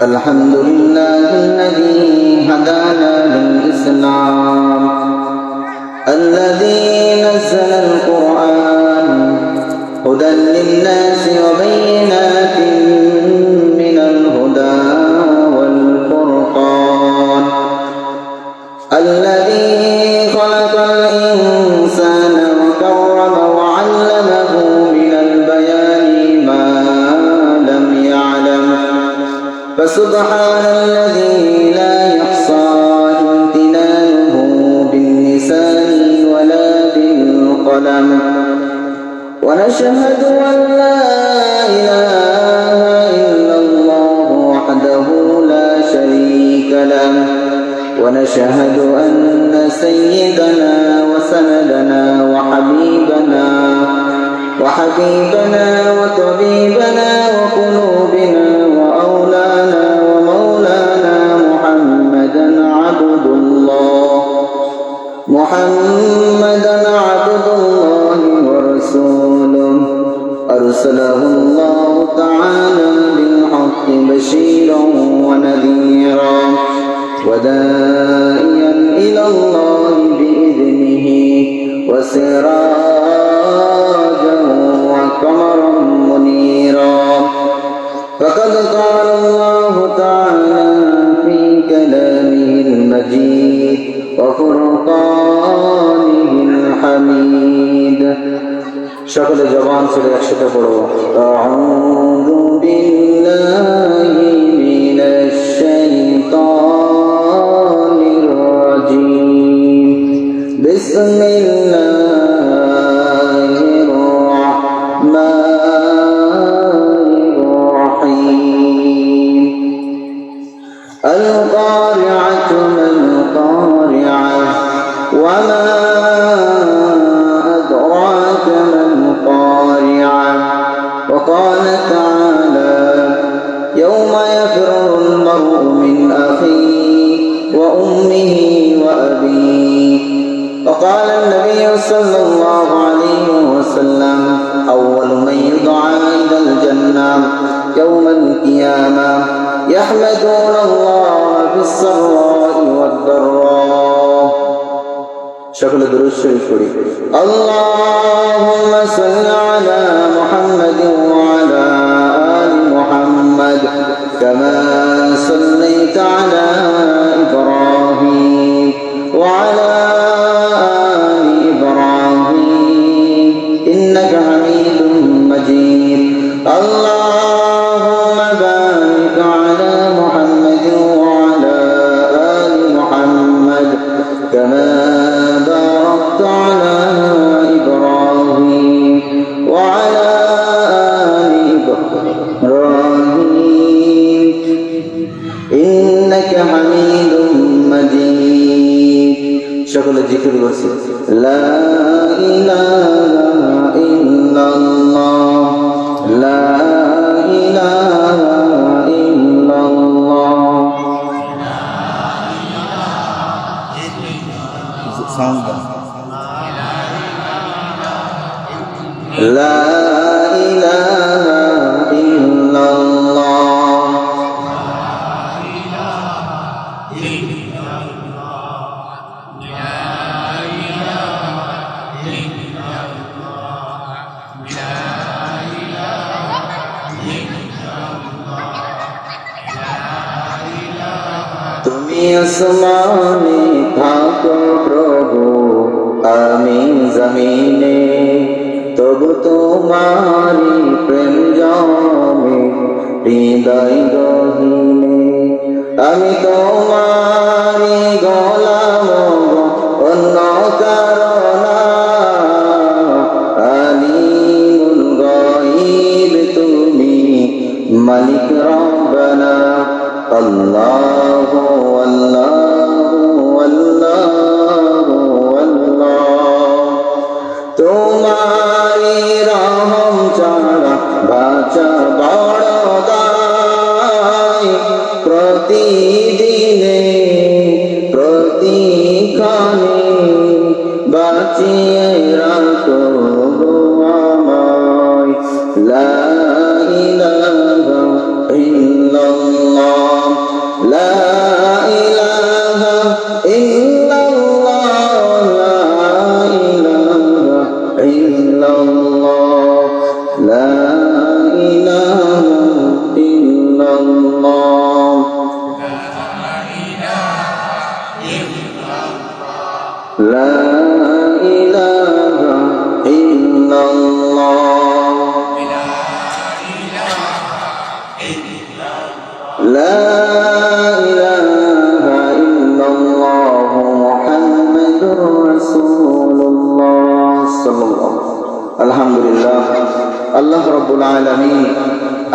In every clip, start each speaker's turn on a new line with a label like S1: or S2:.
S1: الحمد لله الذي هدانا للإسلام، الذي نزل القرآن هدى للناس وبينات من الهدى والفرقان، الذي خلق الإنسان وكرم وعلمه من البيان ما لم يعلم، فسبحان الذي لا يحصى امتنانه باللسان ولا بالقلم، ونشهد أن لا إله إلا الله وحده لا شريك له، ونشهد أن سيدنا وسندنا وحبيبنا وطبيبنا وقلوبنا وأولانا ومولانا محمدا عبد الله ورسوله، أرسله الله تعالى بالحق بشيرا ونذيرا وداعيا إلى الله بإذنه وسراجا وقمرا منيرا. فقد قال الله تعالى في كلامه المجيد وفرقانه الحميد. شكل جوان سورة একসাথে পড়ো। أعوذ بالله من الشيطان الرجيم. بسم الله الرحمن الرحيم. القارعة ما القارعة وما أدراك ما القارعة. وقال تعالى يوم يفر المرء من أخيه وأمه وأبيه. وقال النبي صلى الله عليه وسلم أول من يدعى إلى الجنة يوم القيامة يحمدون الله في السراء والضراء. شكل درود شريف قولي اللهم صل على محمد وعلى آل محمد كما صليت على إبراهيم وعلى آل إبراهيم إنك حميد مجيد. اللهم بارك على محمد وعلى آل محمد كما باركت على إبراهيم وعلى آل إبراهيم إنك حميد مجيد. شكل ذكر ورسي لا إله إلا الله لا إله إلا الله. لا إله إلا الله. তুমি আসমানে থাকো প্রভু আমি জমিনে, তবু তোমারি প্রেম জমে হৃদয় গহীনে। আমি তোমারি গোলাম অন্য কারো না, আলিমুল গায়ব তুমি মালিক রব্বানা। আল্লাহু আল্লাহু আল্লাহু আল্লাহ। তোমারি রহম ছাড়া বাঁচা বড় দায়, প্রতিদিনে প্রতিক্ষণে বাঁচিয়ে রাখো আমায়। লা ইলাহা ইল্লাল্লাহ লা ইলাহা ইল্লাল্লাহ মুহাম্মাদুর রাসূলুল্লাহ সাল্লাল্লাহু আলহামদুলিল্লাহ। আল্লাহ রাব্বুল আলামিন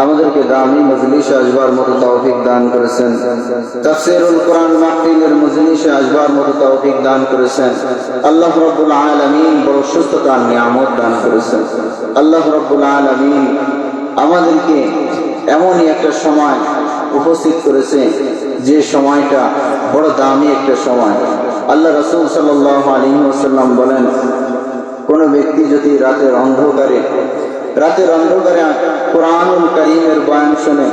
S1: আমাদেরকে দামি মজলিসে আসবার মতো তৌফিক দান করেছেন। তাফসীরুল কোরআন মাহফিলের মজলিসে আসবার মতো তৌফিক দান করেছেন। আল্লাহ রাব্বুল আলামিন বড় সুস্থতার নিয়ামত দান করেছেন। আল্লাহ রাব্বুল আলামিন আমাদেরকে এমনই একটা সময় উপস্থিত করেছে যে সময়টা বড় দামি একটা সময়। আল্লাহ রাসূল সাল্লাল্লাহু আলাইহি ওয়াসাল্লাম বলেন, কোন ব্যক্তি যদি রাতের অন্ধকারে কোরআনুল কারীমের বয়ান শুনে,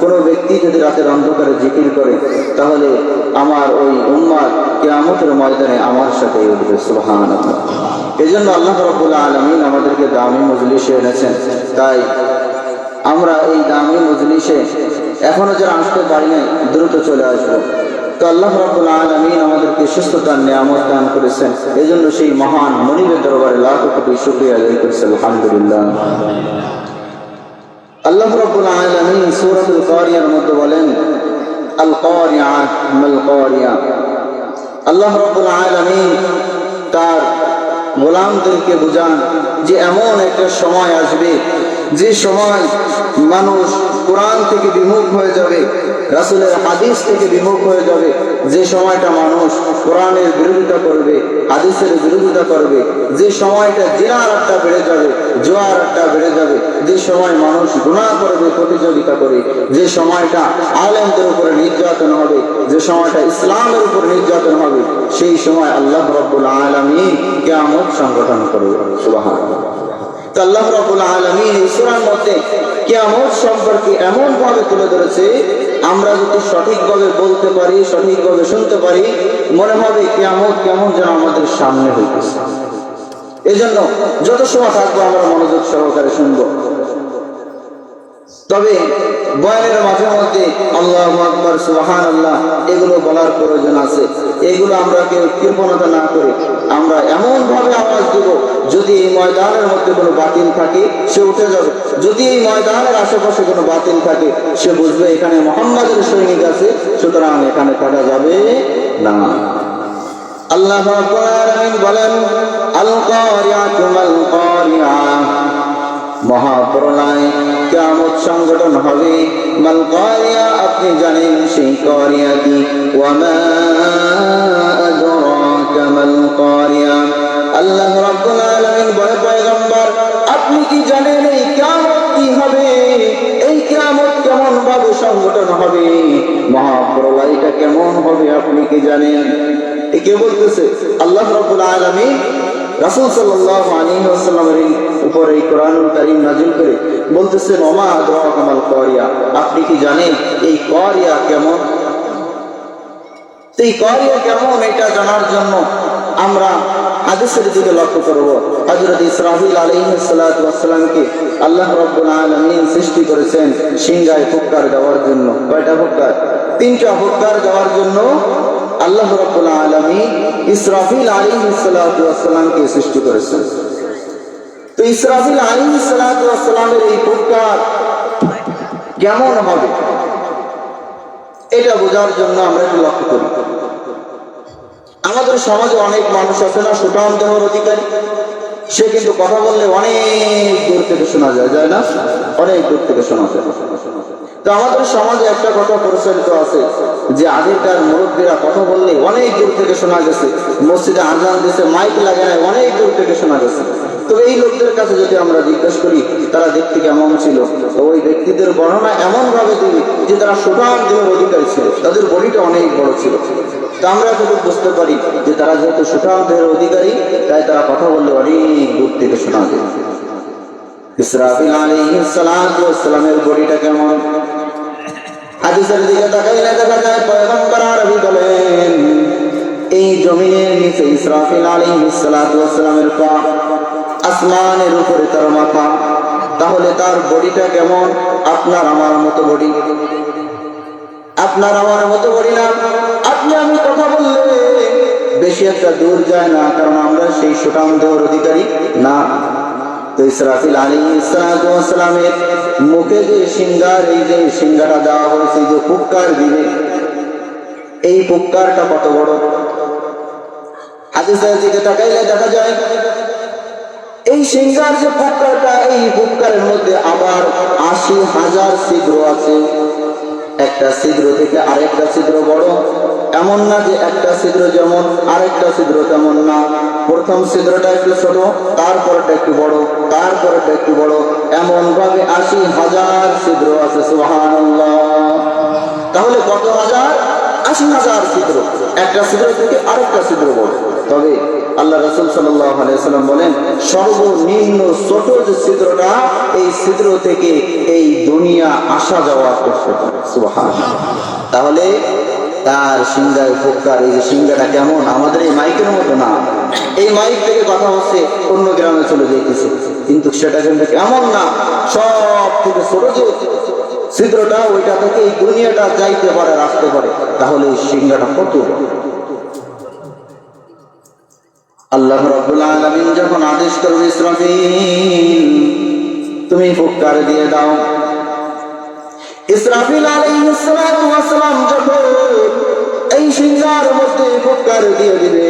S1: কোন ব্যক্তি যদি রাতের অন্ধকারে জিকির করে, তাহলে আমার ওই উম্মাত কিয়ামতের ময়দানে আমার সাথে উঠবে। সুবহানাল্লাহ। এজন্য আল্লাহ রাব্বুল আলামিন আমাদেরকে দামি মজলিসে এনেছেন। তাই আমরা এই দামি মজলিসে এখনো যারা আসতে পারি নাই, দ্রুত চলে আসবো। তো আল্লাহ রাব্বুল আলামিন আমাদেরকে সুস্থতার নিয়ামত দান করেছেন। এজন্য সেই মহান মনিবের দরবারে লাখ কোটি শুকরিয়া আদায় করছি, আলহামদুলিল্লাহ। আল্লাহ রাব্বুল আলামিন সূরাতুল কারিয়ার মধ্যে বলেন, আল কারিয়া মাল কারিয়া। আল্লাহ রাব্বুল আলামিন তার গোলামদেরকে বুঝান যে এমন একটা সময় আসবে যে সময় মানুষ কোরআন থেকে বিমুখ হয়ে যাবে, রাসূলের হাদিস থেকে বিমুখ হয়ে যাবে। যে সময়টা মানুষ কোরআনের বিরোধিতা করবে, হাদিসের বিরোধিতা করবে, যে সময়টা জিনার আড্ডা বেড়ে যাবে, জুয়ার আড্ডা বেড়ে যাবে, যে সময় মানুষ গুনাহ করবে, প্রতিযোগিতা করে, যে সময়টা আলেমদের উপরে নির্যাতন হবে, যে সময়টা ইসলামের উপর নির্যাতন হবে, সেই সময় আল্লাহ রাব্বুল আলামিন কিয়ামত সংগঠন করবে। সুবহানাল্লাহ। তো আল্লাহ রাব্বুল আলামিন এই সূরার মধ্যে কিয়ামত সম্পর্কে এমন ভাবে তুলে ধরেছে, আমরা যদি সঠিকভাবে বলতে পারি, সঠিকভাবে শুনতে পারি, মনে হবে কিয়ামত কেমন যেন আমাদের সামনে হইতেছে। এজন্য যত সময় থাকবো আমরা মনোযোগ সহকারে শুনবো। তবে বয়ানের মাঝে মধ্যে আল্লাহু আকবার, সুবহানাল্লাহ এগুলো বলার প্রয়োজন আছে। এগুলো আমরা কেউ কৃপণতা না করে আমরা এমন ভাবে আওয়াজ দেব, যদি এই ময়দানের মধ্যে কোনো বাতিল থাকে সে উঠে যাবে, যদি এই ময়দানের আশেপাশে কোনো বাতিল থাকে সে বুঝবে এখানে মুহাম্মাদের সৈনিক আছে, সুতরাং এখানে থাকা যাবে না। আল্লাহ রাব্বুল আলামিন বলেন, আল কারিয়াতু মাল কারিয়া। মহাপ্রলয় কিয়ামত সংগঠন হবে। মাল কারিয়া, আপনি জানেন সেই কারিয়া কি? ওয়া মা আদরাকা মাল কারিয়া। আল্লাহ রাব্বুল আলামিন বলে, পয়গম্বর আপনি কি জানেন এই কিয়ামত কি হবে? এই কিয়ামত কেমন ভাবে সংগঠন হবে? মহাপ্রলয়টা কেমন হবে আপনি কি জানেন? কে বলতেছে? আল্লাহ রাব্বুল আলামিন রাসূল সাল্লাল্লাহু আলাইহি ওয়াসাল্লামের উপর এই কোরআনুল কারীম নাযিল করে বলতেছেন, ওমা আদরাকা মাল কারিয়া। আপনি কি জানেন এই কারিয়া কেমন? এই কারিয়া কেমন এটা জানার জন্য আমরা হাদিসের দিকে লক্ষ্য করব। হযরত ইসরাফিল আলাইহিস সালাতু ওয়াস সালামকে আল্লাহ রাব্বুল আলামিন সৃষ্টি করেছেন সিংহায় ফুৎকার দেওয়ার জন্য। কয়টা ফুৎকার? 3টা ফুৎকার দেওয়ার জন্য আল্লাহ রাব্বুল আলামিন ইসরাফিল আলাইহিস সালাতু ওয়াস সালামকে সৃষ্টি করেছেন। তো ইসরাফিল আলাইহিস সালাতু ওয়াস সালামের এই ফুৎকার কেমন হবে এটা বোঝার জন্য আমরা একটু লক্ষ্য করি। আমাদের সমাজে অনেক মানুষ আছে না, সুঠাম দেহের অধিকারী, সে কিন্তু কথা বললে অনেক দূর থেকে শোনা যায়, যায় না? অনেক দূর থেকে শোনা যায়। তো আমাদের সমাজে একটা কথা প্রচলিত আছে যে আগেকার মুরব্বীরা কথা বললে অনেক দূর থেকে শোনা গেছে, মসজিদে আজান দিতে মাইক লাগে না, অনেক দূর থেকে শোনা গেছে। তো এই লোকদের কাছে যদি আমরা জিজ্ঞেস করি তারা দেখতে কেমন ছিল, তো ওই ব্যক্তিদের বর্ণনা এমন ভাবে দিবে যে তারা সুঠাম দেহের অধিকারী ছিল, তাদের বডিটা অনেক বড় ছিল। তো আমরা যতটুকু বুঝতে পারি যে তারা যেহেতু সুঠাম দেহের অধিকারী, তাই তারা কথা বললে অনেক দূর থেকে শোনা যায়। ইসরাফিল আলাইহিস সালাতু ওয়াস সালামের বডিটা কেমন? হাদিসের দিকে তাকাইলে দেখা যায় পয়গম্বর আরবি বলেন, এই জমিনের নিচে ইসরাফিল আলাইহিস সালাতু ওয়াস সালামের পা, আসমানের উপরে তার মাথা। তাহলে তার বডিটা কেমন? আপনার আমার মতো বডি, আপনার আমার মতো বডি না। আপনি আমি কথা বললে বেশি একটা দূর যায় না, কারণ আমরা সেই সুঠাম দেহের অধিকারী না। তো ইসরাফিল আলাইহিস সালামের মুখে যে সিংহার, এই যে সিংহাটা দেওয়া হয়েছে, যে ফুৎকার দিবে, এই ফুৎকারটা কত বড়। হাদিসের দিকে তাকাইলে দেখা যায় এই সিংহার যে ফুৎকারটা, এই ফুৎকারের মধ্যে আবার ৮০,০০০ ছিদ্র আছে। একটা ছিদ্র থেকে আরেকটা ছিদ্র বড়, এমন না যে একটা ছিদ্র যেমন আরেকটা ছিদ্র তেমন না। প্রথম ছিদ্রটা একটু ছোট, তারপরটা একটু বড়, তারপরটা একটু বড়, এমন ভাবে ৮০,০০০ ছিদ্র আছে। সুবহানাল্লাহ। তাহলে কত হাজার? ৮০,০০০ ছিদ্র, একটা ছিদ্র থেকে আরেকটা ছিদ্র বড়। তবে আল্লাহ রাসূল সাল্লাল্লাহু আলাইহি ওয়াসাল্লাম বলেন, সর্বনিম্ন ছোট যে ছিদ্রটা, এই ছিদ্র থেকে এই দুনিয়া আসা যাওয়া করতে পারে। সুবহানাল্লাহ। তাহলে তার সিংহায় ফুৎকার, এই যে সিংহাটা কেমন, আমাদের এই মাইকের মতো না। এই মাইক থেকে কথা হচ্ছে অন্য গ্রামে চলে যেতেছে, কিন্তু সেটা কিন্তু এমন না। সব থেকে ছোট যে ছিদ্রটা, ওইটা থেকে এই দুনিয়াটা যাইতে পারে, আসতে পারে। তাহলে এই সিংহাটা কত। আল্লাহ রাব্বুল আলামিন যখন আদেশ করবে, ইসরাফিল তুমি ফুৎকার দিয়ে দাও। ইসরাফিল আলাইহিস সালাম যখন এই সিংহার মধ্যে ফুৎকার দিয়ে দিবে,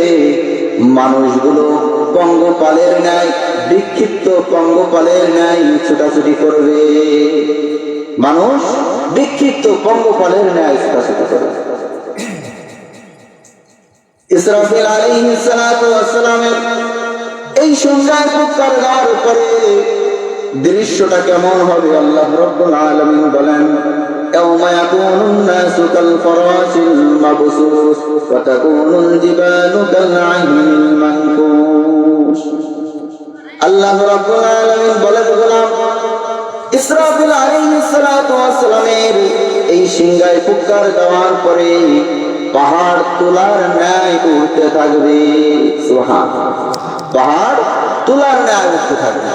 S1: মানুষগুলো পঙ্গপালের ন্যায়, বিক্ষিপ্ত পঙ্গপালের ন্যায় ছুটাছুটি করবে। মানুষ বিক্ষিপ্ত পঙ্গপালের ন্যায় ছুটাছুটি করবে। ইসরাফিল আলাইহিস সালামের এই সিংহায় ফুৎকার দেওয়ার পরে দৃশ্যটা কেমন হবে আল্লাহ রাব্বুল আলামিন বলেন, ইয়াউমা ইয়াকুনুন নাসু কাল ফারাশিল মাবসুস ওয়া তাকুনুল জিবালু কাল আহনিল মানকুশ। আল্লাহ রাব্বুল আলামিন বলেন, গোলাম ইসরাফিল আলাইহিস সালামের এই সিংহায় ফুৎকার দেওয়ার পরে পাহাড় তুলার ন্যায় উঠতে থাকবে। সুবহানাল্লাহ। পাহাড় তুলার ন্যায় উঠতে থাকবে।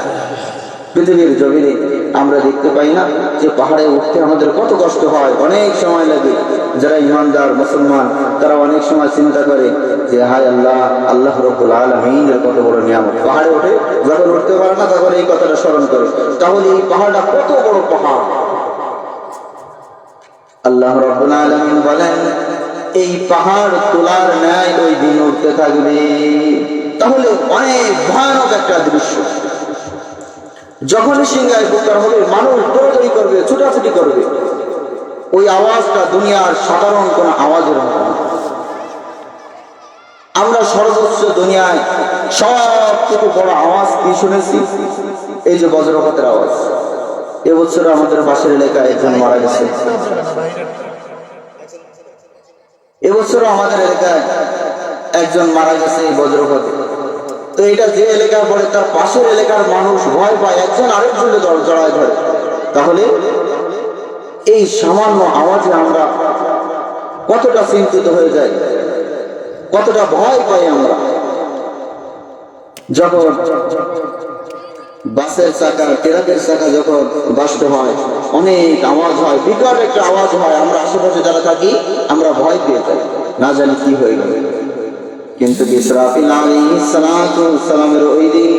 S1: পৃথিবীর জমিনে আমরা দেখতে পাই না যে পাহাড়ে উঠতে আমাদের কত কষ্ট হয়, অনেক সময় লাগে। যারা ইমানদার মুসলমান, তারা অনেক সময় চিন্তা করে যে হায় আল্লাহ, আল্লাহ রাব্বুল আলামিনের কত বড় নিয়ামত। পাহাড়ে ওঠে, যখন উঠতে পারে না তখন এই কথাটা স্মরণ করে। তাহলে এই পাহাড়টা কত বড় পাহাড়। আল্লাহ রাব্বুল আলামিন বলেন, এই পাহাড় তোলার ন্যায় ওই দিন উঠতে থাকবে। তাহলে অনেক ভয়ানক একটা দৃশ্য। যখনই সিংহায় ফুৎকার হবে, মানুষ দৌড়াদৌড়ি করবে, ছুটাছুটি করবে। ওই আওয়াজটা দুনিয়ার সাধারণ কোন আওয়াজের মতো না। আমরা সর্বোচ্চ দুনিয়ায় সব থেকে বড় আওয়াজ কি শুনেছি? এই যে বজ্রপাতের আওয়াজ। এবছর আমাদের পাশের এলাকায় একজন মারা গেছে। এবছর আমাদের এলাকায় একজন মারা গেছে এই বজ্রপাতে। তো এটা যে এলাকায় পড়ে, তার পাশের এলাকার মানুষ ভয় পায়, একজন আরেকজনকে জড়ায় ধরে। তাহলে এই সামান্য আওয়াজে আমরা কতটা চিন্তিত হয়ে যাই, কতটা ভয় পাই আমরা। যখন বাসের চাকা, ট্রাকের চাকা যখন বাস্ট হয়, অনেক আওয়াজ হয়, বিকট একটা আওয়াজ হয়। আমরা আশেপাশে যারা থাকি আমরা ভয় পেয়ে যাই, না জানি কি হয়ে গেল। কিন্তু ইসরাফিল আলাইহিস সালামের ওই দিন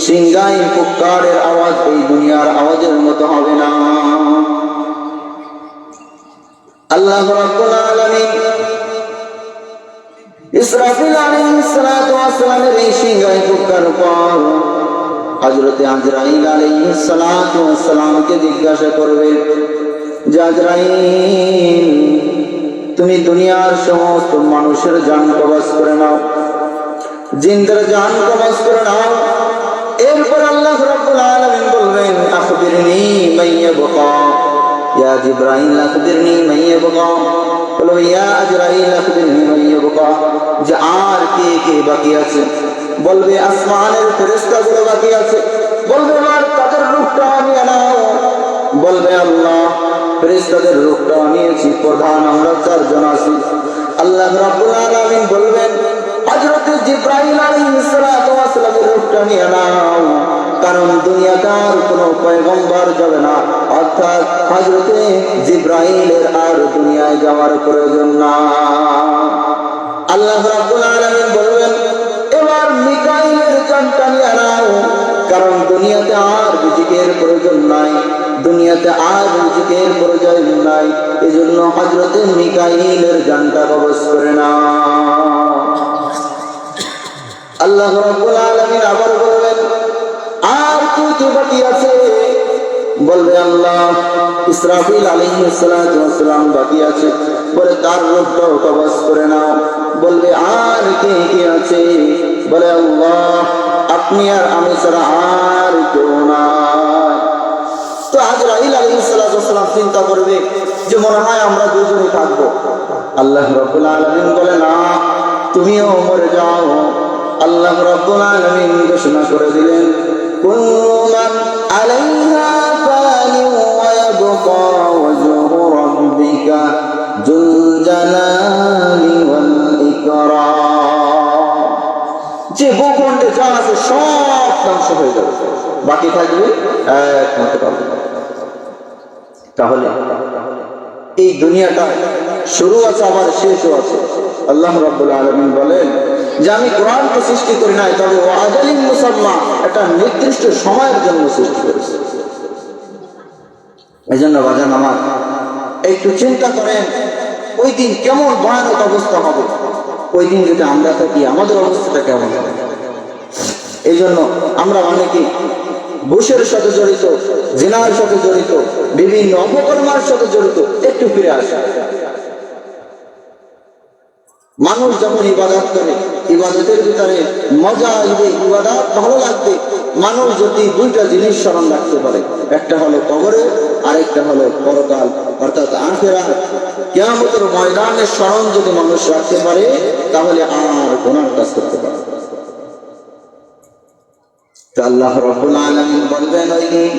S1: সিংহায় ফুৎকারের আওয়াজ এই দুনিয়ার আওয়াজের মতো হবে না। আল্লাহ রাব্বুল আলামিন ইসরাফিল আলাইহিস সালামের এই সিংহায় ফুৎকার পর হযরতে আজরাইল আলাইহিস সালামকে জিজ্ঞাসা করবে যে আজরাইল, তুমি দুনিয়ার সমস্ত মানুষের জান কবজ করে নাও, জিনদের জান কবজ করে নাও। এরপর আল্লাহ রাব্বুল আলামিন বলবেন, আখবিরনি মাইয়াবকা ইয়া জিবরাইল, আখবিরনি মাইয়াবকা। বলো ইয়া আজরাইল, আখবিরনি মাইয়াবকা, যে আর কে কে বাকি আছে? বলবে আসমানের ফেরেশতাগুলো বাকি আছে। বলবে আর তাদের রূহটা নিয়ে নাও। বলবে আল্লাহ, ফেরেশতাদের রূহটা নিয়েছি, প্রধান আমরা 4 জন আছি। আল্লাহ রাব্বুল আলামিন বলবেন, হযরত জিবরাইল আলাইহিস সালামের রূহটা নিয়ে নাও, কারণ দুনিয়াটার কোনো পয়গম্বর যাবে না, অর্থাৎ হযরত জিবরাইলের আর দুনিয়ায় যাওয়ার প্রয়োজন না। আল্লাহ রাব্বুল আলামিন বলবেন, এবার মিকাইলের জানটা নিয়ে নাও, কারণ দুনিয়াতে আর রিজিকের প্রয়োজন নাই, দুনিয়াতে আর রিজিকের প্রয়োজন নাই। এজন্য হযরতে মিকাইলের জানটা কবজ করে না। আল্লাহ রাব্বুল আলামিন আবার বলবেন, আর কি বাকি আছে? বলবে আল্লাহ ইসরাফিল আলাইহিস সালাতু ওয়াস সালাম বাকি আছে, বলে তার রূহটাও কবজ করে নাও। বলবে আর কে কে আছে? বলে আল্লাহ আপনি আর আমি ছাড়া আর কেউ নাই। তো আজরাইল আলাইহিস সালাতু ওয়াস সালাম চিন্তা করবে যে মনে হয় আমরা দুজনেই থাকবো। আল্লাহ রাব্বুল আলামিন বলে না, তুমিও মরে যাও। আল্লাহ রাব্বুল আলামিন ঘোষণা করে দিলেন, কুল্লু মান আলাইহা ফানি ওয়া ইয়াবকা ওয়াজহু রাব্বিকা যুল জালালি ওয়াল ইকরাম। যে ভূখণ্ডে যা আছে সব ধ্বংস হয়ে যাবে, বাকি থাকবে একমাত্র আল্লাহ। তাহলে এই দুনিয়াটা শুরু আছে আবার শেষও আছে। আল্লাহ রাব্বুল আলামিন বলেন যে আমি কোরআনকে সৃষ্টি করি নাই, তবে ওয়াজালিন মুসাম্মা, একটা নির্দিষ্ট সময়ের জন্য সৃষ্টি করেছি। এই জন্য বাজান আমার একটু চিন্তা করেন ওই দিন কেমন ভয়ানক অবস্থা হবে। ওই দিন যদি আমরা থাকি আমাদের অবস্থাটা কেমন হবে। এই জন্য আমরা অনেকে ঘুষের সাথে জড়িত, জিনার সাথে জড়িত, বিভিন্ন অপকর্মের সাথে জড়িত। একটু ফিরে আসে, মানুষ যখন ইবাদত করে, ইবাদতের ভিতরে মজা আসবে, ইবাদত ভালো লাগবে। মানুষ যদি দুইটা জিনিস স্মরণ রাখতে পারে, একটা হলো কবরে, আরেকটা হলো পরকাল অর্থাৎ আখিরাত, কিয়ামতের ময়দানের স্মরণ যদি মানুষ রাখতে পারে, তাহলে আর গুনার কাজ করতে পারে। আল্লাহ রাব্বুল আলামিন বলবেন ওই দিন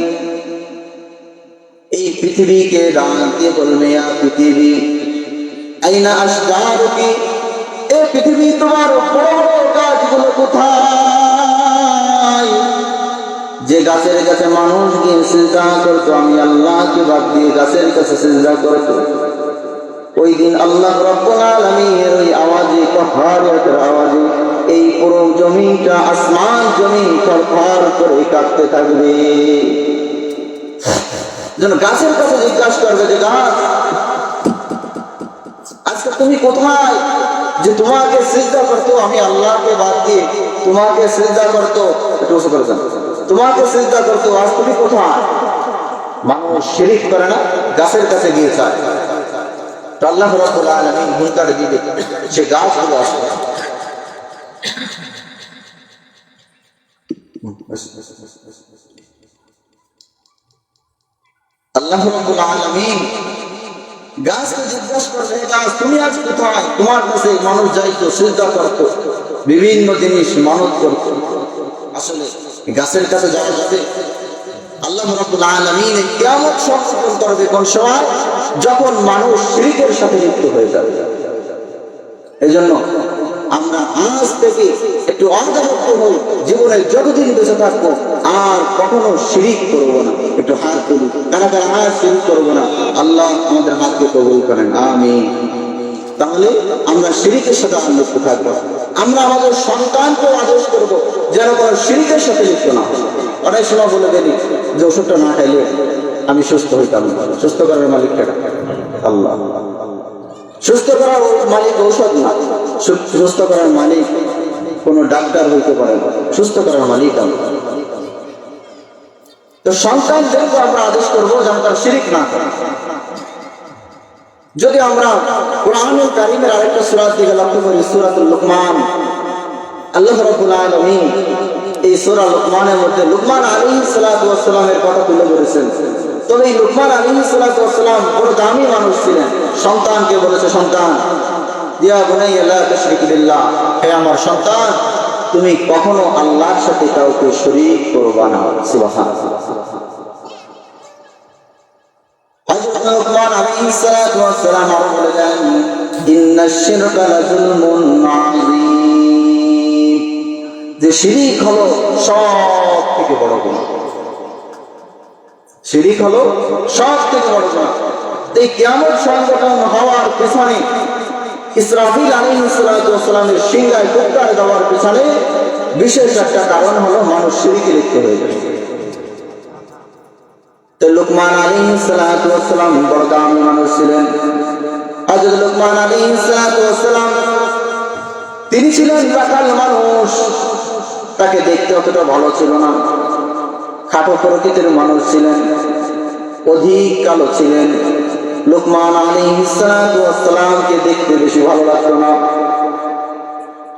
S1: এই পৃথিবীকে ডাক দিয়ে বলবে, ইয়া পৃথিবী আইনা আশজারুকি, এই পৃথিবী তোমার বড় বড় গাছগুলো কোথায়? যে গাছের কাছে মানুষ গিয়ে সিজদা করতো, আমি আল্লাহকে বাদ দিয়ে গাছের কাছে সিজদা করতো, ওই দিন আল্লাহ রাব্বুল আলামিনের ওই আওয়াজে, কহারিয়াতের আওয়াজে এই পুরো জমিনটা, আসমান জমিন থরথর করে কাঁপতে থাকবে। যেন গাছের কাছে জিজ্ঞাসা করবে যে গাছ আজকে তুমি কোথায়? যে তোমাকে সিজদা করতো, আমি আল্লাহকে বাদ দিয়ে তোমাকে সিজদা করতো, একটু বসে করে যান, তোমাকে সিজদা করতো, আজ তুমি কোথায়? মানুষ শিরিক করে না, গাছের কাছে গিয়ে চায়। তো আল্লাহ রাব্বুল আলামিন হুঙ্কার দিবে, সে গাছগুলো আসবে। আল্লাহ রাব্বুল আলামিন গাছকে জিজ্ঞাসা করবে, গাছ তুমি আজ কোথায়? তোমার কাছে মানুষ যাইতো, সিজদা করতো, বিভিন্ন জিনিস মানত করতো। আসলে গাছের কাছে যাওয়া যাবে? আল্লাহ রাব্বুল আলামিন কিয়ামত সংঘটন করবে কোন সময়? যখন মানুষ শিরকের সাথে লিপ্ত হয়ে যাবে। এজন্য আমরা আজ থেকে একটু অন্তর্ভুক্ত হই, জীবনে যতদিন বেঁচে থাকবো আর কখনো শিরিক করবো না। একটু হাত তুলি, কারা কারা আর শিরিক করবো না? আল্লাহ আমাদের হাতকে কবুল করেন, আমিন। তাহলে আমরা শিরিকের সাথে লিপ্ত থাকবো। আমরা আমাদের সন্তানকেও আদেশ করবো যেন কোনো শিরিকের সাথে লিপ্ত না হয়। অনেক সময় বলে দেরি যে ওষুধটা না খাইলে আমি সুস্থ হইতাম না। সুস্থ করার মালিক কেটা? আল্লাহ। সুস্থ করার মালিক ঔষধ না, সুস্থ করার মালিক কোন ডাক্তার হইতে পারে না, সুস্থ করার মালিক আল্লাহ। তো সন্তানদেরকে আমরা আদেশ করবো যেন তার শিরিক না করে। যদি আমরা কোরআনুল কারীমের আরেকটা সূরার দিকে লক্ষ্য করি, সূরাতুল লুকমান, আল্লাহ রাব্বুল আলামিন এই সূরা লুকমানের মধ্যে লুকমান আলাইহিস সালাতু ওয়াস সালামের কথা তুলে ধরেছেন। তবে এই লুকমান আলাইহিস সালাতু ওয়াস সালাম বড় দামি মানুষ ছিলেন। সন্তানকে বলেছে, সন্তান, ইয়া বুনাইয়া লা তুশরিক বিল্লাহ, হে আমার সন্তান, তুমি কখনো আল্লাহর সাথে কাউকে শরীক করবা না। সুবহানাল্লাহ। হযরত লুকমান আলাইহিস সালাতু ওয়াস সালাম আরো বলেন, ইন্নাশ শিরকা লাযুলমুন আযীম, যে শিরিক হলো সব থেকে বড় গুনাহ। শিরিক হলো সব থেকে বড় গুনাহ। এই কিয়ামত সংঘটন হওয়ার পিছনে, ইসরাফিল আলাইহিস সালাতু ওয়াস সালামের সিংহায় টুকরা দেওয়ার পিছনে বিশেষ একটা কারণ হলো মানুষ শিরকে লিপ্ত হয়ে যায়। তো লুকমান আলাইহিস সালাতু ওয়াস সালাম বড় দামি মানুষ ছিলেন। হযরত লুকমান আলাইহিস সালাতু ওয়াস সালাম তিনি ছিলেন রাখাল মানুষ, তাকে দেখতে অতটা ভালো ছিল না, খাটো প্রকৃতির মানুষ ছিলেন, অধিক কালো ছিলেন। লুকমান আলাইহিস সালাতু ওয়াস সালামকে দেখতে বেশি ভালো লাগতো না।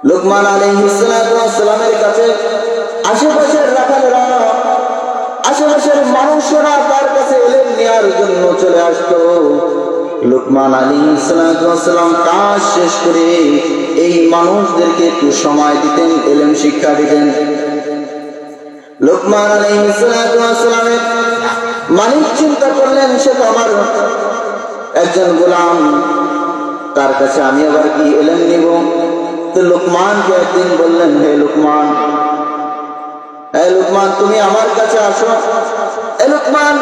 S1: লুকমান আলাইহিস সালাতু ওয়াস সালামের কাছে আশেপাশের রাখালেরা, আশেপাশের মানুষরা তার কাছে ইলম নেওয়ার জন্য চলে আসতো। লুকমান আলাইহিস সালাতু ওয়াস সালাম কাজ শেষ করে এই মানুষদেরকে একটু সময় দিতেন, ইলম শিক্ষা দিতেন। লুকমান আলাইহিস সালাতু ওয়াস সালামের মালিক চিন্তা করলেন, সে তো আমার একজন গোলাম, তার কাছে আমি আবার কি ইলম নিব? তো লুকমানকে একদিন বললেন, হে লুকমান, তুমি আমার কাছে আসো। লুকমান,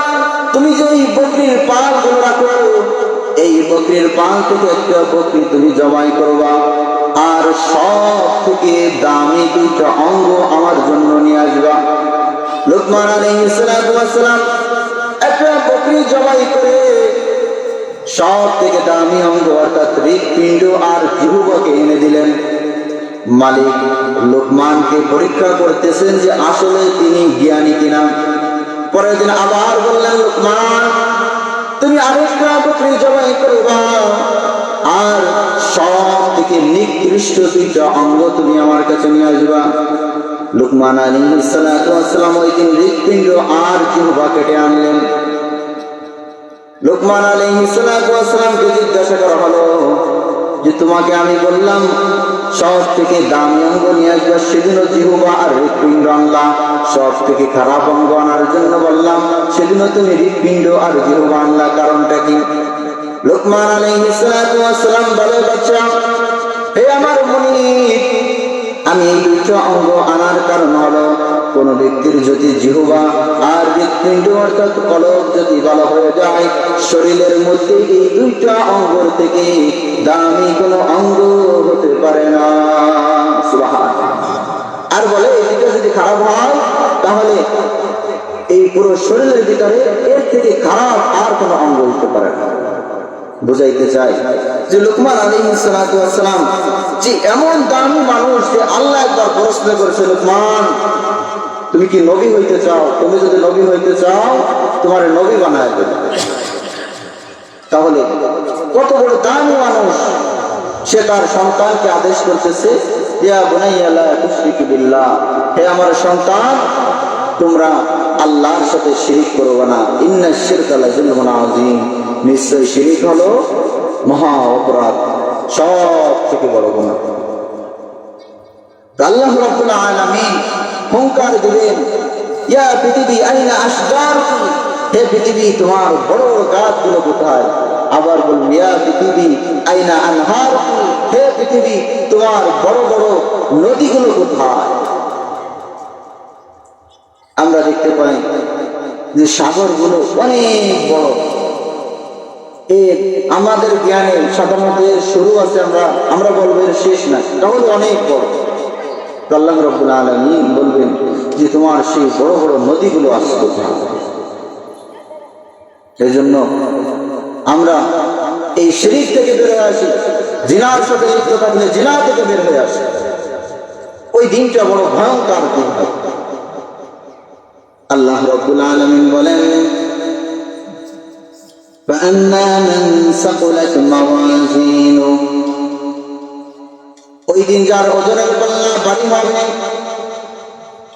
S1: তুমি যে এই বকরির পাল গুলো রাখো, এই বকরির পাল থেকে একটা বকরি তুমি জবাই করবা, আর সব থেকে দামি দুইটা অঙ্গ আমার জন্য নিয়ে আসবা। লুকমান আলাইহিস সালাতু ওয়াস সালাম একটা বকরি জবাই করে সব থেকে দামি অঙ্গ অর্থাৎ হৃৎপিণ্ড আর জিহ্বাকে এনে দিলেন। মালিক লুকমানকে পরীক্ষা করতেছেন যে আসলে তিনি জ্ঞানী কিনা। পরের দিন আবার বললেন, লুকমান, তুমি আরেকটা বকরি জবাই করবা, আর সব থেকে নিকৃষ্ট দুইটা অঙ্গ তুমি আমার কাছে নিয়ে আসবা। লুকমান আলাইহিস সালাতু ওয়াস সালাম ওই দিন হৃৎপিণ্ড আর জিহ্বা কেটে আনলেন। লুকমান আলাইহিস সালাতু ওয়াস সালামকে জিজ্ঞাসা করা হলো যে তোমাকে আমি বললাম সব থেকে দামি অঙ্গ নিয়ে আসবা, সেদিনও জিহ্বা আর হৃৎপিণ্ড আনলা। সব থেকে খারাপ অঙ্গ আনার জন্য বললাম, সেদিনও তুমি হৃৎপিণ্ড আর জিহ্বা আনলা, কারণটা কি? লুকমান আলাইহিস সালাতু ওয়াস সালাম বলে, বাচ্চা, হে আমার মুনিব, আমি এই দুইটা অঙ্গ আনার কারণ হলো কোন ব্যক্তির যদি জিহ্বা আর হৃৎপিণ্ড অর্থাৎ কলব যদি ভালো হয়ে যায়, শরীরের মধ্যে এই দুইটা অঙ্গর থেকে দামি কোনো অঙ্গ হতে পারে না। সুবহানাল্লাহ। আর বলে এই দুইটা যদি খারাপ হয় তাহলে এই পুরো শরীরের ভিতরে এর থেকে খারাপ আর কোনো অঙ্গ হতে পারে না। বুঝাইতে চাই যে লুকমান আলাইহিস সালাতু ওয়াস সালাম যে এমন দামি মানুষ যে আল্লাহ একবার প্রশ্ন করেছে, লুকমান, তুমি কি নবী হইতে চাও? তুমি যদি নবী হইতে চাও, তোমার নবী বানায় দেবে। তাহলে কত বড় দামি মানুষ, সে তার সন্তানকে আদেশ করতেছে, ইয়া বুনাইয়া লা তুশরিকু বিল্লাহ, হে আমার সন্তান, তোমরা আল্লাহর সাথে শিরিক করবে না। ইন্নাশ শিরকা লাযুলমুন আযীম, নিশ্চয় শিরিক হলো মহা অপরাধ, সব থেকে বড় গুনাহ। আল্লাহ রাব্বুল আলামিন হুঙ্কার দিবেন, ইয়া পৃথিবী আইনা আশজারুকি, হে পৃথিবী তোমার বড় বড় গাছগুলো কোথায়? আবার বলবেন, ইয়া পৃথিবী আইনা আনহারুকি, হে পৃথিবী তোমার বড় বড় নদীগুলো কোথায়? আমরা দেখতে পাই যে সাগরগুলো অনেক বড়। আমাদের জ্ঞানে সাধারণত শুরু আছে, আমরা বলবো এর শেষ নাই, তাহলে অনেক বড়। আল্লাহ রাব্বুল আলামিন বলবেন যে তোমার সেই বড় বড় নদীগুলো আছে কোথায়? এই জন্য আমরা এই শিরক থেকে বের হয়ে আসি, জিনার সাথে লিপ্ত থাকলে জিনা থেকে বের হয়ে আসি। ওই দিনটা বড় ভয়ঙ্কর দিন হয়। আল্লাহ রাব্বুল আলামিন বলেন, فأما من ثقلت موازينه, ওই দিন যার ওজনের পাল্লা ভারী হবে,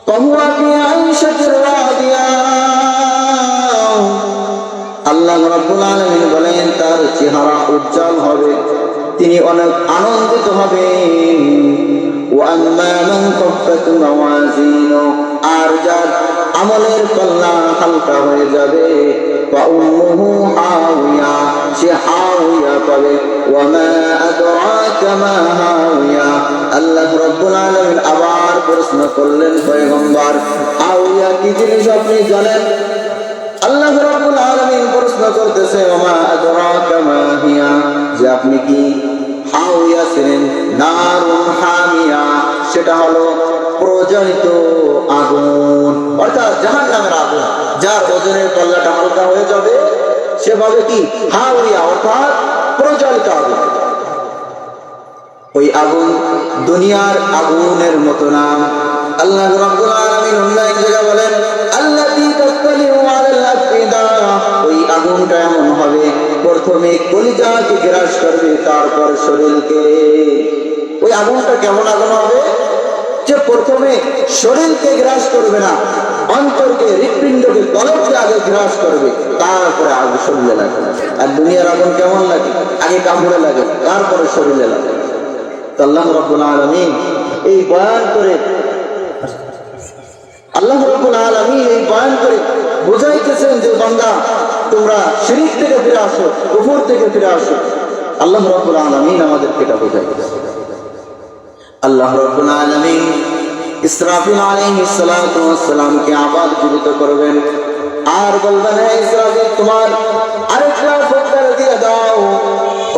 S1: فهو في عيشة راضية, আল্লাহ রাব্বুল আলামিন বলেন তার চেহারা উজ্জ্বল হবে, তিনি অনেক আনন্দিত হবেন। وأما من خفت موازينه, আর যার আমলের পাল্লা হালকা হয়ে যাবে, فأمه হাওিয়া, সে হাওিয়া পাবে। وما أدراك ما হাওিয়া, আল্লাহ রাব্বুল আলামিন আবার প্রশ্ন করলেন, পয়গম্বর, হাওিয়া কি জিনিস আপনি জানেন? আল্লাহ রাব্বুল আলামিন প্রশ্ন করতেছে, ওমা আদরাকা মা হিয়া, যে আপনি কি হাওিয়া ছিলেন? নারুন হামিয়া, সেটা হলো প্রজ্বলিত আগুন, অর্থাৎ জাহান্নামের আগুন। যার ওজনের পাল্লাটা হালকা হয়ে যাবে সেভাবে কি হাওয়া, অর্থাৎ প্রজ্বলিত আগুন। ওই আগুন দুনিয়ার আগুনের মতো না। আল্লাহ রাব্বুল আলামিন অন্য এক জায়গায় বলেন, আল্লাতী তাসতালিউ আলাল আফিদা, ওই আগুনটা এমন হবে প্রথমে কলিজাকে গ্রাস করবে, তারপর শরীরকে। ওই আগুনটা কেমন আগুন হবে যে প্রথমে শরীরকে গ্রাস করবে না, অন্তরকে, হৃৎপিণ্ডকে, কলবকে আগে গ্রাস করবে, তারপরে আগে শরীরে লাগে। আর দুনিয়ার আগুন কেমন লাগে? আগে কাপড়ে লাগে, তারপরে শরীরে লাগে। আল্লাহ রাব্বুল আলামিন এই বয়ান করে বুঝাইতেছেন যে বান্দা তোমরা শিরক থেকে ফিরে আসো, কুফর থেকে ফিরে আসো। আল্লাহ রাব্বুল আলামিন আমাদেরকে এটা বুঝাইতেছেন। আল্লাহ রাব্বুল আলামিন ইসরাফিল আলাইহিস সালাতু ওয়াস সালামকে আবার জীবিত করবেন, আর বলবেন, হে ইসরাফিল, তোমার আরেকটা ফুৎকার দিয়ে দাও।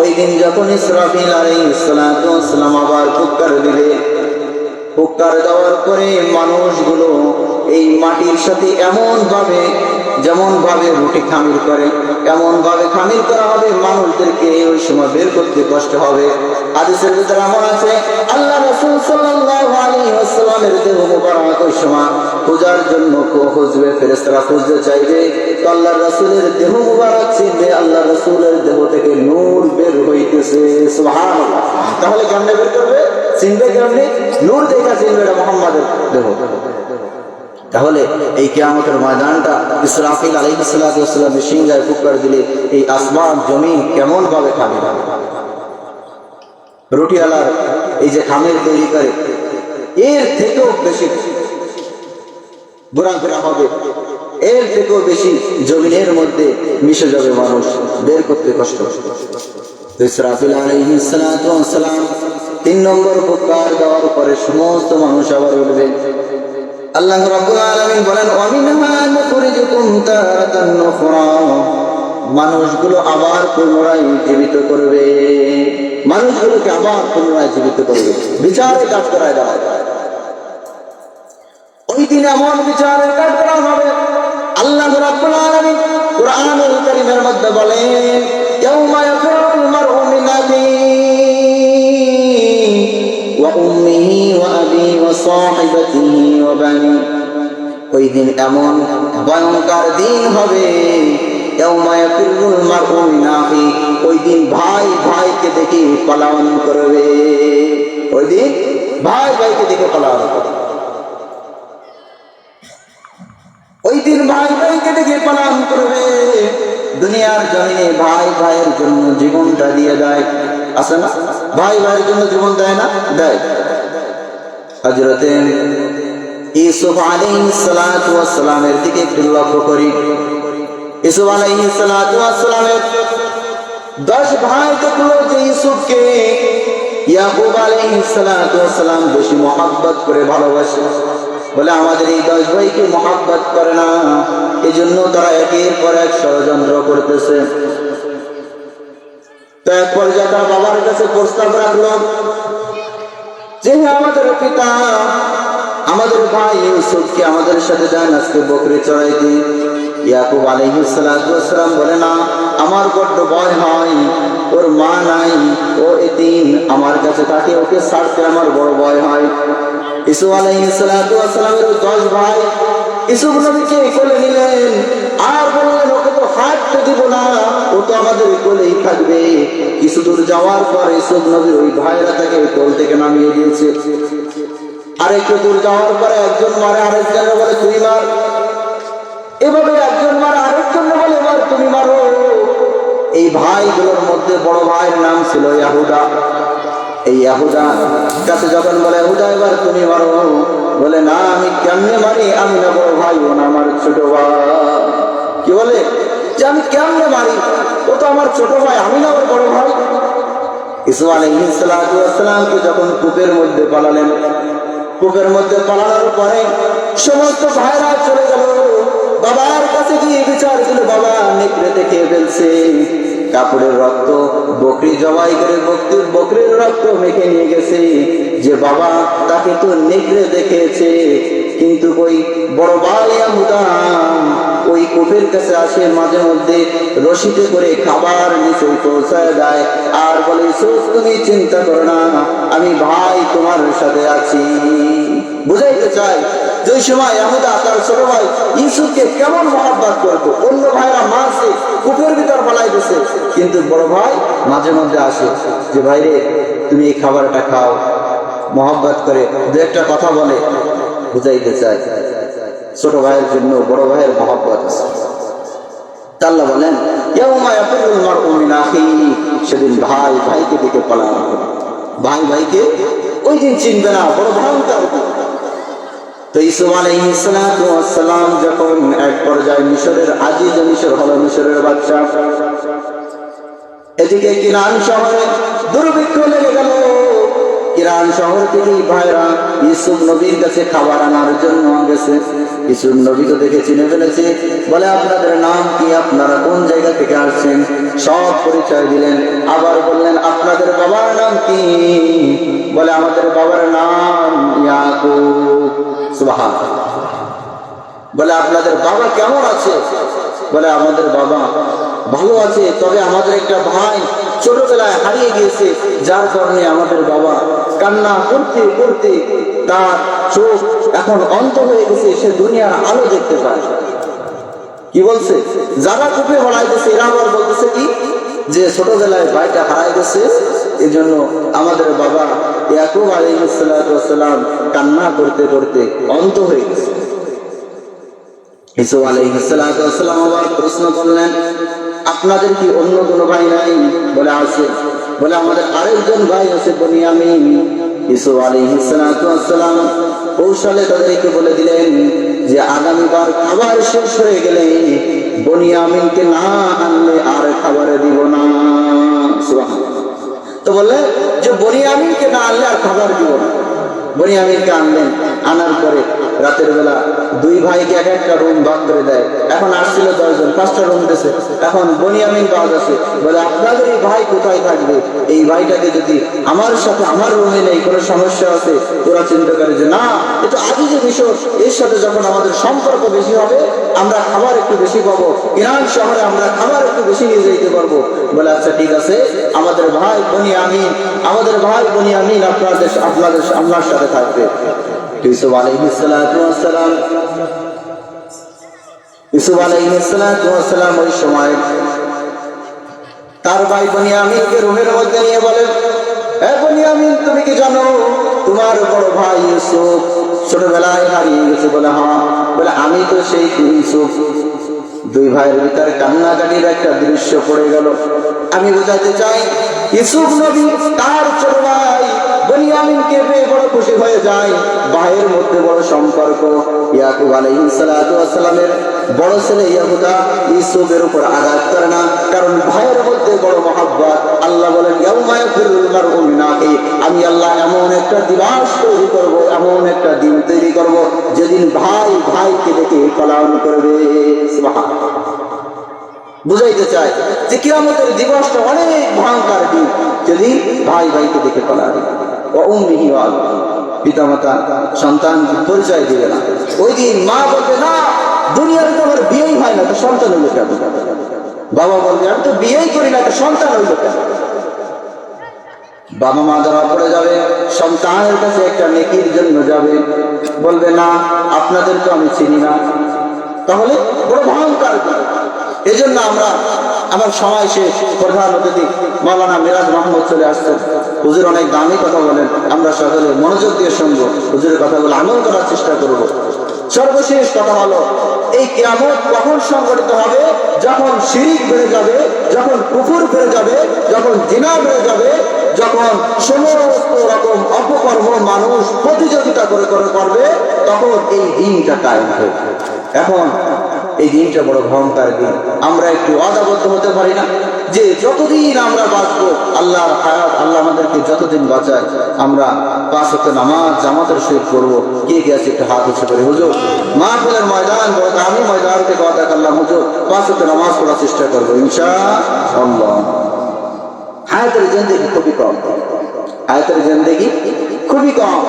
S1: ওই দিন যখন ইসরাফিল আলাইহিস সালাতু ওয়াস সালাম আবার ফুৎকার দিবে, ফুৎকার দেওয়ার পরে মানুষগুলো এই মাটির সাথে এমন ভাবে, যেমন ভাবে রুটি খামির করে, এমন ভাবে খামির করা হবে, মানুষদেরকে ওই সময় বের করতে কষ্ট হবে। হাদিসের ভিতরে এমন আছে, আল্লাহ রাসূল সাল্লাল্লাহু আলাইহি ওয়াসাল্লামের দেহ মোবারক ওই সময় পূজার জন্য খুঁজবে, ফেরেশতারা খুঁজতে চাইবে, তো আল্লাহ রাসূলের দেহ মোবারক চিনবে, আল্লাহ রাসূলের দেহ থেকে নূর বের হইতেছে। সুবহানাল্লাহ। তাহলে কেমনে বের করবে? চিনবে কেমনে? নূর দেখা চিনবে এটা মুহাম্মাদের দেহ। তাহলে এই কিয়ামতের ময়দানটা ইসরাফিল আলাইহিস সালাতু ওয়াস সালামের সিংহায় ফুৎকার দিলে এই আসমান জমিন কেমন ভাবে খাবে। রুটিওয়ালার এই যে খামির তৈরি করে, এর থেকেও বেশি ঘোরাফেরা হবে, এর থেকেও বেশি জমিনের মধ্যে মিশে যাবে, মানুষ বের করতে কষ্ট। ইসরাফিল আলাইহিস সালাতু ওয়াস সালাম 3 নম্বর ফুৎকার দেওয়ার পরে সমস্ত মানুষ আবার উঠবে। আল্লাহ রাব্বুল আলামিন বলেন, ওয়ামিনহা নুখরিজুকুম তারাতান নুখরা, মানুষগুলো আবার পুনরায় জীবিত করবে, মানুষগুলোকে আবার পুনরায় জীবিত করবে, বিচারের কাজ করায় দেওয়া। ওই দিন এমন বিচারের কাজ করা হবে। আল্লাহ রাব্বুল আলামিন কুরআনুল কারীমের মধ্যে বলেন, ইয়াউমা ইয়াফিরুল মারউ মিন আখিহি ওয়া উম্মিহি ওয়া আবিহি ওয়া সাহিবাতিহি ওয়া বানি। ওই দিন এমন ভয়ঙ্কর দিন হবে, ইয়াউমা ইয়াফিরুল মারউ মিন আখিহি, ওই দিন ভাই ভাইকে দেখে পলায়ন করবে। ওই দিন ভাই ভাইকে দেখে পলায়ন করবে। ওই দিন ভাই ভাইকে দেখে পলায়ন করবে। দুনিয়ার জমিনে ভাই ভাইয়ের জন্য জীবনটা দিয়ে দেয়, আছে না? ভাই ভাইয়ের জন্য জীবন দেয় না? দেয়। হযরতে ইউসুফ আলাইহিস সালাতু ওয়াস সালামের দিকে একটু লক্ষ্য করি। ইউসুফ আলাইহিস সালাতু ওয়াস সালামের 10 ভাই দেখলো যে ইউসুফকে ইয়াকুব আলাইহিস সালাতু ওয়াস সালাম বেশি মহব্বত করে ভালোবাসে, বলে আমাদের এই 10 ভাইকে মহব্বত করে না, এজন্য তারা একের পর এক ষড়যন্ত্র করতেছে। তো এক পর্যায়ে তার বাবার কাছে প্রস্তাব রাখলো যে, আমাদের পিতা, আমাদের ভাই ইউসুফকে আমাদের সাথে যান আজকে বকরি চড়াইতে। ইয়াকুব আলাইহিস সালাতু ওয়াস সালাম বলে, না, আমার বড্ড ভয় হয়, ওর মা নাই, ও এতিম, আমার কাছে থাকে, ওকে ছাড়তে আমার বড় ভয় হয়। ইউসুফ আলাইহিস সালাতু ওয়াস সালামের 10 ভাই ইউসুফ নবীকে কোলে নিলেন, আর বললেন, ওকে তো হাঁটতে দিব না, ও তো আমাদের কোলেই থাকবে। কিছু দূর যাওয়ার পর ইউসুফ নবীর ওই ভাইরা তাকে কোল থেকে নামিয়ে দিয়েছে। আর একটু দূর যাওয়ার পরে একজন মারে, আরেকজনের বলে তুই মার, এভাবে একজন মারে, আরেকজন বলে এবার তুমি মারো। এই ভাইগুলোর মধ্যে বড় ভাইয়ের নাম ছিল ইয়াহুদা। এই ইয়াহুদা কাছে যখন বলে, ইয়াহুদা এবার তুমি মারো, বলে, না, আমি কেমনে মারি, আমি না বড় ভাই, ও না আমার ছোট ভাই। কি বলে যে আমি কেমনে মারি, ও তো আমার ছোট ভাই, আমি না ওর বড় ভাই। ইউসুফ আলাইহিস সালাতু ওয়াস সালামকে যখন কূপের মধ্যে পালালেন, কূপের মধ্যে পালানোর পরে সমস্ত ভাইরা চলে গেল, বাবার কাছে গিয়ে বিচার দিল, বাবা নেকড়েতে খেয়ে ফেলছে, কাপড়ের রক্ত বকরি জবাই করে বকরির রক্ত মেখে নিয়ে গেছে যে বাবা তাকে তো নেকড়ে দেখেছে। কিন্তু ওই বড় ভাই ইয়াহুদা ওই কূপের কাছে আসে, মাঝে মধ্যে রশিতে করে খাবার নিচে পৌঁছায় দেয় আর বলে ইউসুফ তুমি চিন্তা করো না, আমি ভাই তোমার সাথে আছি। বুঝাইতে চাই যে ওই সময় ইয়াহুদা তার ছোট ভাই ইউসুফকে কেমন মহব্বত করতো। অন্য ভাইরা মারছে, কূপের ভিতর ফেলাই দিছে, কিন্তু বড় ভাই মাঝে মধ্যে আসে যে ভাই রে তুমি এই খাবারটা খাও, মহব্বত করে দু একটা কথা বলে। বুঝাইতে চাই ছোট ভাইয়ের জন্য বড় ভাইয়ের মহব্বত আছে। আল্লাহ বলেন সেদিন ভাই ভাইকে দেখে পালানো হবে, ভাই ভাইকে ওই দিন চিনবে না, বড় ভয়ঙ্কর। তো ইউসুফ আলাইহিস সালাম যখন এক পর্যায়ে মিশরের আজিজ, মিশর হলো মিশরের বাদশা, এদিকে কিনান শহরে দুর্ভিক্ষ লেগে গেল। কিরান শহর থেকে ভাইরা ইউসুফ নবীর কাছে খাবার আনার জন্য গেছে। ইউসুফ নবী তো দেখে চিনে ফেলেছে, বলে আপনাদের নাম কি, আপনারা কোন জায়গা থেকে আসছেন, সব পরিচয় দিলেন। আবার বললেন আপনাদের বাবার নাম কি, বলে আমাদের বাবার নাম ইয়াকুব। সুবহানাল্লাহ। বলে আপনাদের বাবা কেমন আছে, বলে আমাদের বাবা ভালো আছে, তবে আমাদের একটা ভাই ছোটবেলায় হারিয়ে গিয়েছে, যার কারণে আমাদের বাবা কান্না করতে করতে তার চোখ এখন অন্ধ হয়ে গেছে, সে দুনিয়ার আলো দেখতে পায়। কি বলছে? যারা কূপে হারাইতেছে এরা আবার বলতেছে কি যে ছোটবেলায় ভাইটা হারাই গেছে, এই জন্য আমাদের বাবা ইয়াকুব আলাইহিস সালাম কান্না করতে করতে অন্ধ হয়ে গেছে। ইউসুফ আলাইহিস সালাম আবার প্রশ্ন করলেন আপনাদের কি অন্য কোনো ভাই নাই, বলে আছে। বলে আমাদের আরেকজন ভাই আছে বনিয়ামিন। ইউসুফ আলাইহিস সালাম কৌশলে তাদেরকে বলে দিলেন যে আগামীবার খাবার শেষ হয়ে গেলে বনিয়ামিনকে না আনলে আর খাবার দিব না। সুবহানাল্লাহ। তো বললে যে বনিয়ামিনকে না আনলে আর খাবার দিব না। বনিয়ামিনকে আনলেন, আনার পরে রাতের বেলা দুই ভাইকে এক একটা রুম ভাগ করে দেয়। এখন আসছিল 10 জন, 5টা রুম দিয়েছে। এখন বনিয়ামিন বাদ আছে, বলে আপনাদের এই ভাই কোথায় থাকবে, এই ভাইটাকে যদি আমার সাথে আমার রুমে নেই, কোনো সমস্যা আছে। ওরা চিন্তা করে যে না, এটা আজিজে মিশর, এর সাথে যখন আমাদের সম্পর্ক বেশি হবে আমরা খাবার একটু বেশি পাবো, ইরান শহরে আমরা খাবার একটু বেশি নিয়ে যেতে পারবো। বলে আচ্ছা ঠিক আছে, আমাদের ভাই বনিয়ামিন আপনার সাথে থাকবে। ইউসুফ আলাইহিস সালাম ওই সময় তার ভাই বনিয়ামিনকে রুমের মধ্যে নিয়ে বলেন, এ বনিয়ামিন তুমি কি জানো তোমার বড় ভাই ইউসুফ ছোটবেলায় হারিয়ে গেছে? বলে হ্যাঁ। বলে আমি তো সেই ইউসুফ। দুই ভাইয়ের ভিতরে কান্নাকাটির একটা দৃশ্য পড়ে গেল। আমি বোঝাতে চাই ইউসুফ নবী তার ছোট ভাই বনিয়ামিনকে পেয়ে বড় খুশি হয়ে যায়। ভাইয়ের মধ্যে বড় সম্পর্ক। ইয়াকুব আলাইহিস সালামের বড় ছেলে ইয়াহুদা ইউসুফের উপর আঘাত করে না, কারণ ভাইয়ের মধ্যে বড় মহব্বত। আল্লাহ বলেন ইয়াউমা ইয়াফিরুল মারউ মিন আখিহি, আমি আল্লাহ এমন একটা দিবস তৈরি করব, এমন একটা দিন তৈরি করব যেদিন ভাই ভাইকে দেখে পলায়ন করবে। সুবহানাল্লাহ। বুঝাইতে চাই যে কিয়ামতের দিবসটা অনেক ভয়ঙ্কর দিন, যেদিন ভাই ভাইকে দেখে পলায়ন করবে। পিতামাতা সন্তান পরিচয় দিবে না। ওই দিন মা বলবে না দুনিয়ার তো আমার বিয়েই হয় না, তো সন্তান হইল কেন? বাবা বলবে আমি তো বিয়েই করি না, তো সন্তান হইল কেন? বাবা মা ধরা পড়ে যাবে, সন্তানের কাছে একটা নেকির জন্য যাবে, বলবে না আপনাদের তো আমি চিনি না। তাহলে বড় ভয়ঙ্কর। এজন্য আমরা আমার সময় শেষ, প্রধান অতিথি মাওলানা মিরাজ মাহমুদ চলে আসছেন। হুজুর অনেক দামি কথা বলেন, আমরা সকলে মনোযোগ দিয়ে শুনবো, হুজুরের কথাগুলো আমল করার চেষ্টা করব। সর্বশেষ কথা হলো এই কিয়ামত কখন সংঘটিত হবে? যখন শিরিক বেড়ে যাবে, যখন কুফর বেড়ে যাবে, যখন জিনা বেড়ে যাবে, যখন সমস্ত রকম অপকর্ম মানুষ প্রতিযোগিতা করে করবে, তখন এই দিনটা কায়েম হবে। এখন এই দিনটা বড় ভয়ঙ্কর দিন। আমরা একটু ওয়াদাবদ্ধ হতে পারি না? যে যতদিন আমরা বাঁচবো, আল্লাহর হায়াত, আল্লাহ আমাদেরকে যতদিন বাঁচায়, আমরা 5 ওয়াক্ত নামাজ জামাতের সহিত পড়বো। কে কে আছে একটু হাত উঠে করে হুজুর মাহফিলের ময়দান বড় দামি ময়দান থেকে কথা করলাম, হুজুর 5 ওয়াক্ত নামাজ পড়ার চেষ্টা করবো ইনশাআল্লাহ। হায়াতের জিন্দেগি খুবই কম, হায়াতের জিন্দেগি খুবই কম।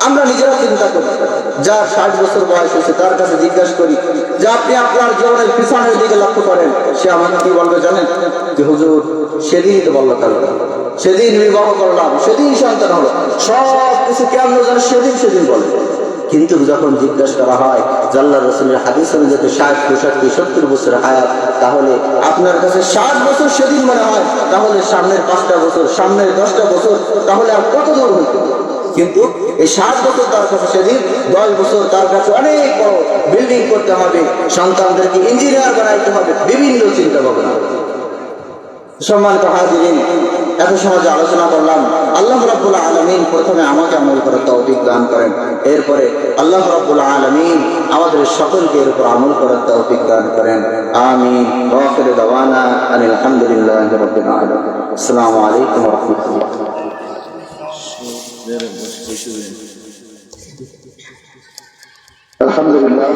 S1: আমরা নিজেরা চিন্তা করি, যার 60 বছর বয়স হয়েছে তার কাছে জিজ্ঞাসা করি যে আপনি আপনার জীবনের পিছনের দিকে লক্ষ্য করেন, সে আমাকে কি বলবে জানেন? যে হুজুর সেদিনই তো বললো কাল, সেদিন বিবাহ করলাম, সেদিন সন্তান হলো, সব কিছু কেমন যেন সেদিন বলে। কিন্তু যখন জিজ্ঞাসা করা হয় আল্লাহর রাসূলের হাদিস অনুযায়ী 60, 65, 70 বছর হায়াত, তাহলে আপনার কাছে 60 বছর সেদিন মনে হয়, তাহলে সামনের 5টা বছর, সামনের 10টা বছর, তাহলে আর কত দূর হইতো? কিন্তু এই 60 বছর তার কাছে সেদিন, 10 বছর তার কাছে অনেক বড় বিল্ডিং করতে হবে, সন্তানদেরকে ইঞ্জিনিয়ার বানাইতে হবে, বিভিন্ন চিন্তা ভাবনা। সম্মানিত হাজিরিন, এত সমাজে আলোচনা করলাম। আল্লাহ রাব্বুল আলামিন প্রথমে আমাকে আমল করার তৌফিক দান করেন, এরপরে আল্লাহ রাব্বুল আলামিন আমাদের সকলকে এর উপর আমল করার তৌফিক দান করেন। আমিন। ওয়া আখিরু দাওয়ানা আনিল হামদুলিল্লাহি রাব্বিল আলামিন। আসসালামু আলাইকুম ওয়া রাহমাতুল্লাহ। আলহামদুলিল্লাহ।